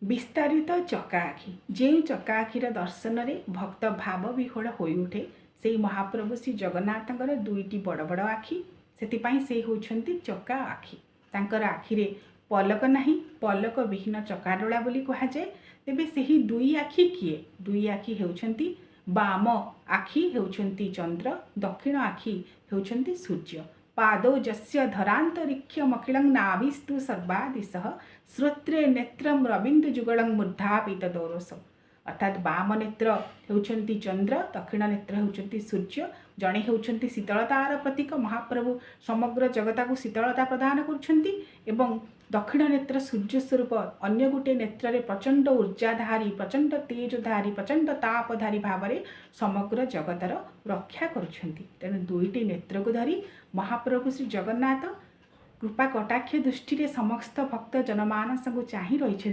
विस्तारित चका आखि जो चका आखिर दर्शन में भक्त भाव विह्वल हो उठे से महाप्रभु श्री जगन्नाथंकर दुईटी बड़ बड़ आखि से होउछंती चका आखि तांकर आखिरे पलक नहीं पलक विहीन चकाडोला बोली कहा जाए। तेबे सेही दुई आखि किए दुई आखि हेउछंती बाम आखि हेउछंती चंद्र दक्षिण आखि हेउछंती सूर्य पादौ जस्य धरान्तरिक्षमखिलं नाभिस्तु सर्वादिशः श्रोत्रे नेत्रम रविन्दुजुगलं मूर्धापितदोरस अर्थात बाम नेत्र हेउछंती चंद्र दक्षिण नेत्र हेउछंती सूर्य जड़े हेउछंती शीतलतार प्रतीक महाप्रभु समग्र जगता को शीतलता प्रदान करुछंती एवं दक्षिण नेत्र सूर्य स्वरूप अन्य गोटे नेत्र रे प्रचंड ऊर्जाधारी प्रचंड तेजधारी प्रचंड तापधारी भाव में समग्र जगतर रक्षा करुछंती। तेणु दुईटी नेत्र को धरी महाप्रभु श्री जगन्नाथ कृपा कटाक्ष दृष्टि समस्त भक्त जनमानस को चाहि रही।